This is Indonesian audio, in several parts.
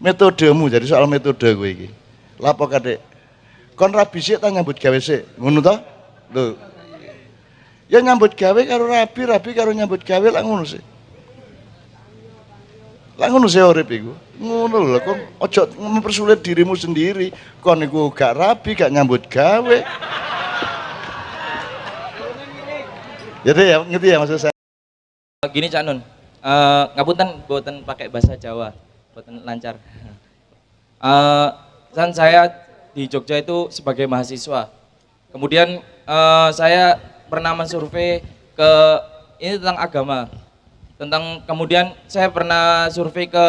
metodemu, jadi soal metode gue iki. Lapo kadek. Kon rabi sik ta nyambut gawe sik. Ngono to? Lho. Ya nyambut gawe karo rabi karo nyambut gawe lak ngono sih. Lah ngono sih urip iku. Ngono lho kok ojo mempersulit dirimu sendiri. Kon niku gak rabi, gak nyambut gawe. Jadi ya ngerti ya maksud saya. Gini Cak Nun, ngapunten boten pakai bahasa Jawa, boten lancar. Kan saya di Jogja itu sebagai mahasiswa. Kemudian saya pernah mensurvei ke ini tentang agama. Kemudian saya pernah survei ke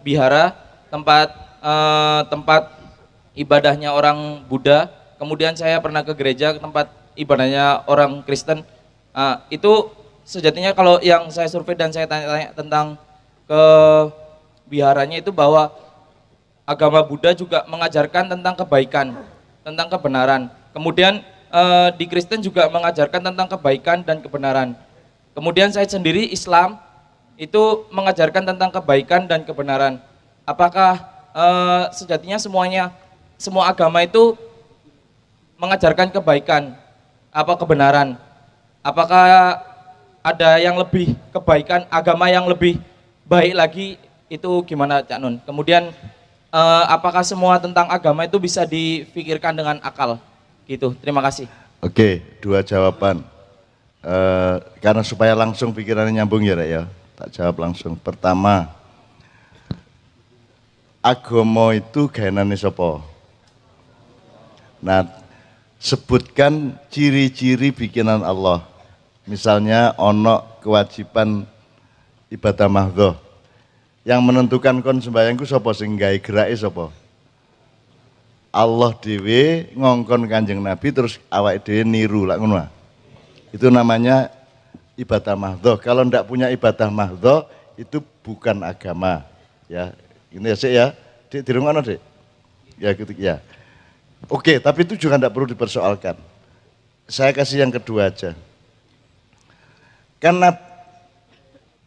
Bihara, tempat ibadahnya orang Buddha. Kemudian saya pernah ke gereja, tempat ibadahnya orang Kristen. Itu sejatinya kalau yang saya survei dan saya tanya-tanya tentang ke biharanya itu bahwa agama Buddha juga mengajarkan tentang kebaikan, tentang kebenaran. Kemudian di Kristen juga mengajarkan tentang kebaikan dan kebenaran. Kemudian saya sendiri Islam itu mengajarkan tentang kebaikan dan kebenaran. Apakah sejatinya semua agama itu mengajarkan kebaikan, apa kebenaran? Apakah ada yang lebih kebaikan, agama yang lebih baik lagi, itu gimana Cak Nun? Kemudian apakah semua tentang agama itu bisa difikirkan dengan akal? Gitu, terima kasih. Oke, dua jawaban. Karena supaya langsung pikirannya nyambung ya Rek ya, tak jawab langsung. Pertama, agama itu gaenane sapa? Nah, sebutkan ciri-ciri bikinan Allah. Misalnya ono kewajiban ibadah mahdhah. Yang menentukan kon sembayangku sapa sing gawe gerake sapa? Allah dhewe ngongkon Kanjeng Nabi terus awake dhewe niru lak ngono. Itu namanya ibadah mahdhah. Kalau ndak punya ibadah mahdhah itu bukan agama. Ya, ini ya Sik ya. Dik dirungono Dik. Ya gitu ya. Oke, tapi itu juga ndak perlu dipersoalkan. Saya kasih yang kedua aja. Karena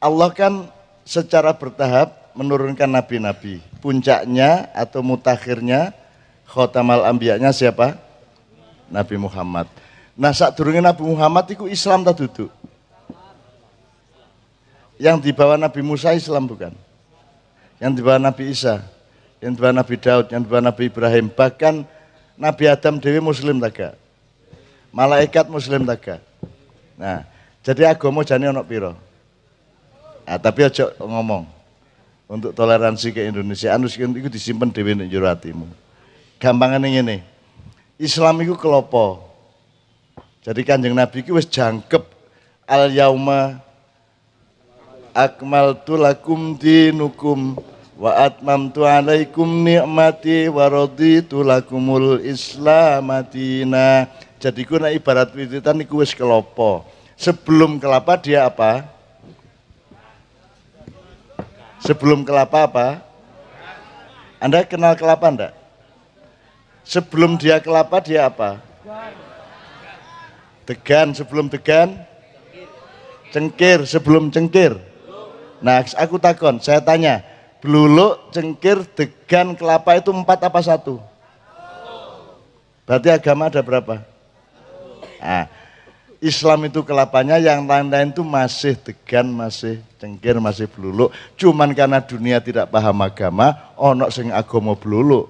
Allah kan secara bertahap menurunkan nabi-nabi. Puncaknya atau mutakhirnya khotamal ambiyanya siapa? Nabi Muhammad. Nah, sadurunge Nabi Muhammad itu Islam tak duduk. Yang dibawa Nabi Musa Islam bukan? Yang dibawa Nabi Isa, yang dibawa Nabi Daud, yang dibawa Nabi Ibrahim, bahkan Nabi Adam dewi Muslim taga. Malaikat Muslim taga. Nah, jadi agama jane ono piro? Nah, tapi aja ngomong untuk toleransi ke Indonesia, anus itu disimpan dewe ning jero atimu. Gampangane ngene. Islam itu kelopo. Jadi Kanjeng Nabi iki wis jangkep al yauma akmaltu lakum dinukum wa atmamtu alaikum ni'mati wa raditu lakumul Islam madina. Jadi ku nek ibarat wiritan iku wis kelopo. Sebelum kelapa dia apa? Sebelum kelapa apa? Anda kenal kelapa enggak? Sebelum dia kelapa dia apa? Degan, sebelum degan? Cengkir, sebelum cengkir? Nah, aku takon, saya tanya, beluluk, cengkir, degan, kelapa itu 4 apa 1? Berarti agama ada berapa? Nah, Islam itu kelapanya, yang lain-lain itu masih degan, masih cengkir, masih beluluk. Cuman karena dunia tidak paham agama, ono sing agama beluluk,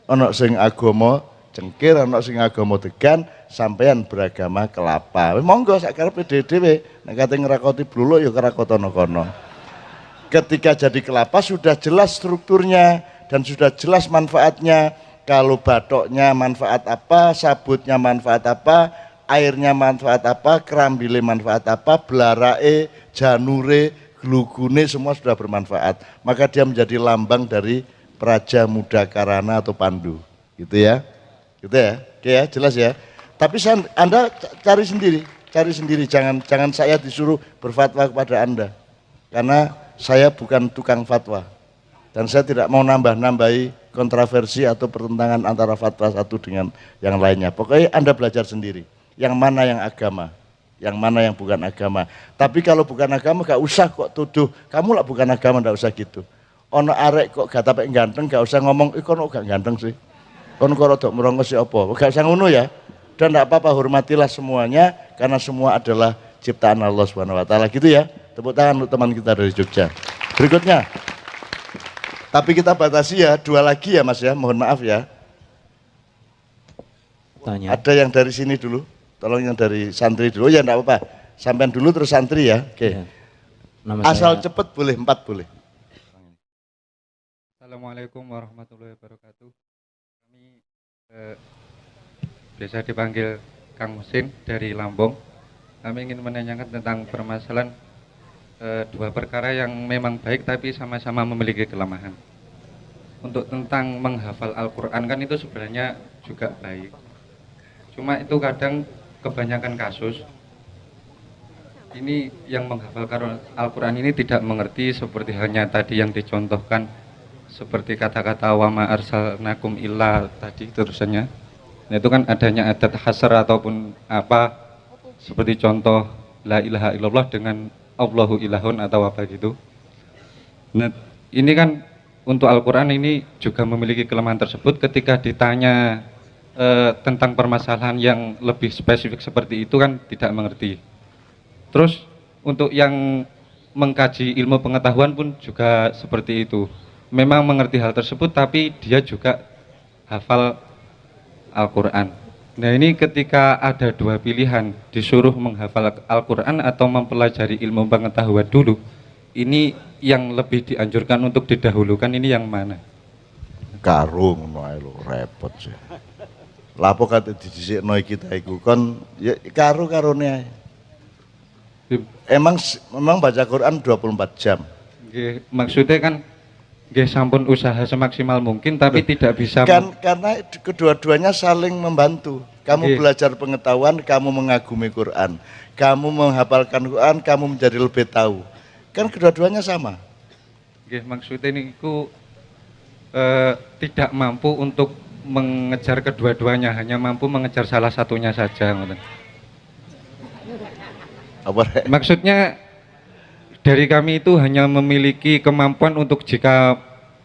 ono sing agama cengkir, ono sing agama degan, sampean beragama kelapa. Monggo sak karepe dhewe, nek kate ngrakoti beluluk ya krakotono kono. Ketika jadi kelapa sudah jelas strukturnya dan sudah jelas manfaatnya. Kalau batoknya manfaat apa, sabutnya manfaat apa, airnya manfaat apa, kerambile manfaat apa, belarae, janure, glugune semua sudah bermanfaat. Maka dia menjadi lambang dari Praja Muda Karana atau Pandu. Gitu ya. Gitu ya. Oke ya, jelas ya. Tapi Anda cari sendiri, jangan saya disuruh berfatwa kepada Anda. Karena saya bukan tukang fatwa. Dan saya tidak mau nambah-nambahi kontroversi atau pertentangan antara fatwa satu dengan yang lainnya. Pokoknya Anda belajar sendiri. Yang mana yang agama, yang mana yang bukan agama. Tapi kalau bukan agama gak usah kok tuduh, kamu lah bukan agama, gak usah gitu. Ono arek kok gak tapek ganteng, gak usah ngomong, kono gak ganteng sih. Kono kok rodok merongos si apa. Gak usah ngono ya. Dan enggak apa-apa, hormatilah semuanya karena semua adalah ciptaan Allah Subhanahu wa taala gitu ya. Tepuk tangan untuk teman kita dari Jogja. Berikutnya. Tapi kita batasi ya, 2 lagi ya Mas ya, mohon maaf ya. Tanya. Ada yang dari sini dulu, tolong yang dari santri dulu, ya enggak apa-apa. Sampean dulu terus santri ya, oke. Ya. Nama Asal saya, cepet boleh, 4 boleh. Assalamualaikum warahmatullahi wabarakatuh. Kami biasa dipanggil Kang Musin dari Lampung. Kami ingin menanyakan tentang permasalahan 2 perkara yang memang baik tapi sama-sama memiliki kelemahan. Untuk tentang menghafal Al-Quran kan itu sebenarnya juga baik. Cuma itu kadang kebanyakan kasus ini yang menghafal Al-Quran ini tidak mengerti seperti hanya tadi yang dicontohkan, seperti kata-kata wa ma arsalnakum illa tadi terusannya. Nah itu kan adanya adat hasar ataupun apa, seperti contoh la ilaha illallah dengan Allahu ilahun atau apa gitu. Nah ini kan untuk Al-Quran ini juga memiliki kelemahan tersebut. Ketika ditanya tentang permasalahan yang lebih spesifik seperti itu kan tidak mengerti. Terus untuk yang mengkaji ilmu pengetahuan pun juga seperti itu. Memang mengerti hal tersebut tapi dia juga hafal Al-Quran. Nah ini ketika ada 2 pilihan, disuruh menghafal Al-Quran atau mempelajari ilmu pengetahuan dulu, ini yang lebih dianjurkan untuk didahulukan ini yang mana? Karo ngono ae lho, repot sih. Lapo kate didhisikno kita iku kon ya karo-karone ae. Memang baca Quran 24 jam. Nggih, maksudnya kan nggih sampun usaha semaksimal mungkin tapi tidak bisa Karena kedua-duanya saling membantu. Kamu Nggih. belajar pengetahuan, kamu mengagumi Quran. Kamu menghafalkan Quran, kamu menjadi lebih tahu. Kan kedua-duanya sama. nggih, maksudnya niku tidak mampu untuk mengejar kedua-duanya, hanya mampu mengejar salah satunya saja ngoten. Apa Rek? Maksudnya dari kami itu hanya memiliki kemampuan untuk jika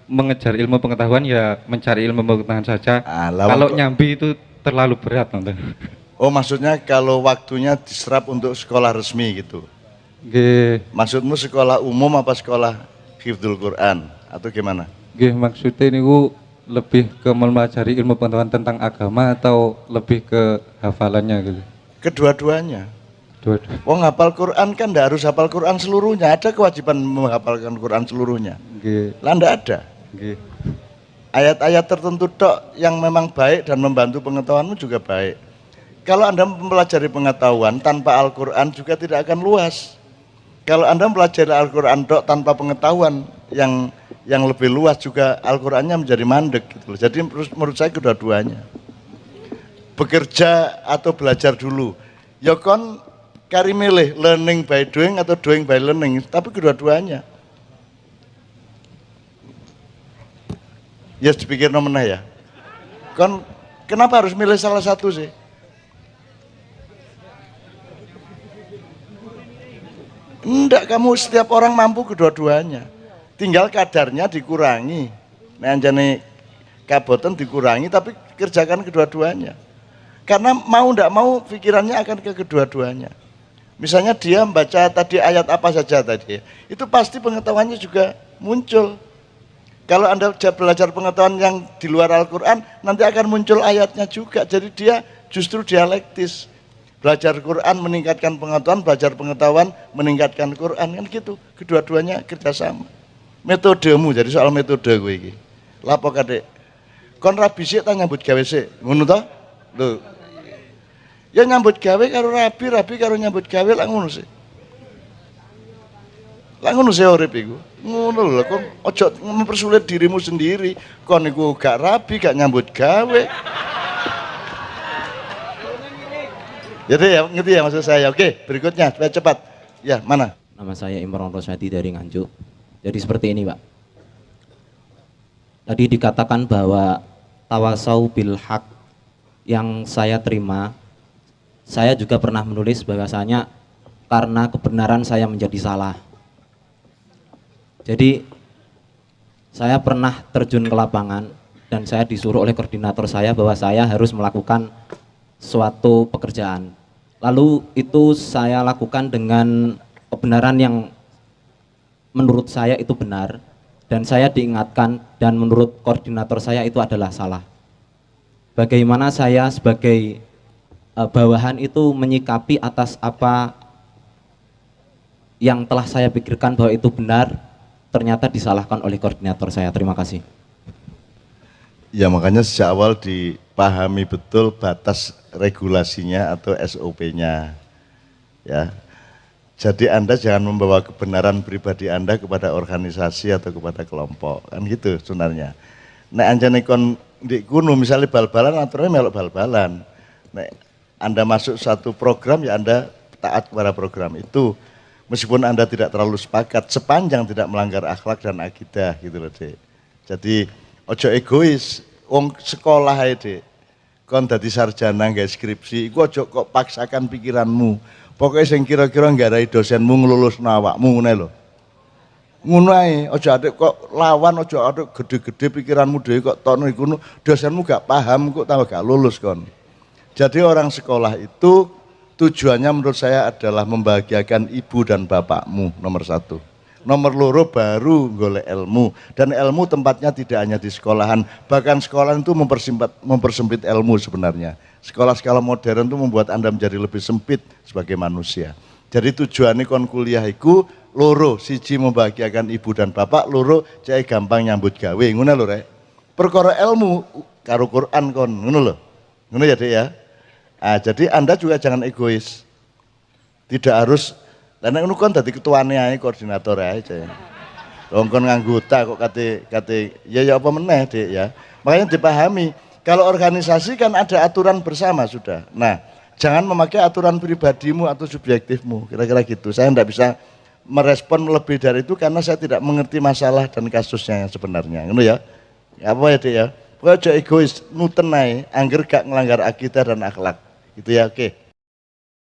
mengejar ilmu pengetahuan ya mencari ilmu pengetahuan saja. Alah, Kalau kok- nyambi itu terlalu berat nonton. Oh maksudnya kalau waktunya diserap untuk sekolah resmi gitu. Nggih, Maksudmu sekolah umum apa sekolah hifdzul Quran atau gimana? nggih maksudnya niku lebih ke mempelajari ilmu pengetahuan tentang agama atau lebih ke hafalannya gitu. Kedua-duanya. Dua-dua. Wong hafal Quran kan ndak harus hafal Quran seluruhnya, ada kewajiban menghafalkan Quran seluruhnya. Nggih, Lah ndak ada. nggih. Ayat-ayat tertentu tok yang memang baik dan membantu pengetahuanmu juga baik. Kalau Anda mempelajari pengetahuan tanpa Al-Quran juga tidak akan luas. Kalau Anda mempelajari Al-Quran tok tanpa pengetahuan yang lebih luas juga Al-Qurannya menjadi mandek gitu loh. Jadi menurut saya kedua-duanya. Bekerja atau belajar dulu. Ya kon kari milih learning by doing atau doing by learning, tapi kedua-duanya. Ya dipikir nomor ya. Kon kenapa harus milih salah satu sih? Enggak, kamu setiap orang mampu kedua-duanya. Tinggal kadarnya dikurangi. Nek anjane kaboten dikurangi tapi kerjakan kedua-duanya. Karena mau ndak mau pikirannya akan ke kedua-duanya. Misalnya dia membaca tadi ayat apa saja tadi, itu pasti pengetahuannya juga muncul. Kalau Anda belajar pengetahuan yang di luar Al-Quran, nanti akan muncul ayatnya juga. Jadi dia justru dialektis. Belajar Quran meningkatkan pengetahuan, belajar pengetahuan meningkatkan Quran, kan gitu. Kedua-duanya kerjasama. Metodemu, jadi soal metode gue ini. Lapo kadek, kon rabi sih tak nyambut gawe sih, ngono toh? Loh. Ya nyambut gawe karo rabi karo nyambut gawe lah ngono sih. Lah ngono sih urip iku. Ngono lho, kon ojo mempersulit dirimu sendiri. Kon iku gak rabi, gak nyambut gawe. Jadi ya, ngerti ya maksud saya. Oke, berikutnya supaya cepat. Ya, mana? nama saya Imron Rosyadi dari Nganjuk. Jadi seperti ini Pak. Tadi dikatakan bahwa tawasau bil haq yang saya terima, saya juga pernah menulis bahwasanya karena kebenaran saya menjadi salah. Jadi Saya pernah terjun ke lapangan dan saya disuruh oleh koordinator saya bahwa saya harus melakukan suatu pekerjaan. Lalu itu saya lakukan dengan kebenaran yang menurut saya itu benar, dan saya diingatkan dan menurut koordinator saya itu adalah salah. Bagaimana saya sebagai bawahan itu menyikapi atas apa yang telah saya pikirkan bahwa itu benar, ternyata disalahkan oleh koordinator saya. Terima kasih. Ya makanya sejak awal dipahami betul batas regulasinya atau SOP-nya. Ya. Jadi Anda jangan membawa kebenaran pribadi Anda kepada organisasi atau kepada kelompok. Kan gitu sebenarnya. Nek anjane kon di kuno misalnya bal-balan aturannya melok bal-balan. Nek Anda masuk satu program ya Anda taat kepada program itu. Meskipun Anda tidak terlalu sepakat sepanjang tidak melanggar akhlak dan akidah gitu loh, Dek. Jadi ojo egois, wong sekolah ae, Dek. Kon dadi sarjana nggawe skripsi, iku ojo kok paksakan pikiranmu. Pokoknya sing kira-kira nggarai dosenmu ngelulusno awakmu ngene lho. Ngono ae, ojo adek kok lawan, ojo adek gede-gede pikiranmu dhewe kok tono iku dosenmu gak paham kok tambah gak lulus kon. Jadi orang sekolah itu tujuannya menurut saya adalah membahagiakan ibu dan bapakmu nomor satu. Nomor loro baru golek ilmu, dan ilmu tempatnya tidak hanya di sekolahan, bahkan sekolahan itu mempersempit ilmu sebenarnya. Sekolah-sekolah modern itu membuat Anda menjadi lebih sempit sebagai manusia. Jadi tujuannya kon kuliah iku loro, siji membahagiakan ibu dan bapak, loro cek gampang nyambut gawe, ngono lho rek. Perkara ilmu karo Quran kon, ngono lho. Ngono ya Dek ya. Nah, jadi Anda juga jangan egois. Tidak harus, karena itu kan tadi ketuanya aja, koordinator aja. Wong kon nganggota kok kate ya apa meneh Dek ya. Makanya dipahami, kalau organisasi kan ada aturan bersama sudah. Nah, jangan memakai aturan pribadimu atau subjektifmu, kira-kira gitu. Saya tidak bisa merespon lebih dari itu karena saya tidak mengerti masalah dan kasusnya yang sebenarnya. Ngono ya. Apa ya Dek ya? Pokoknya aja egois, nuten ae, angger gak ngelanggar akidah dan akhlak. Gitu ya, oke.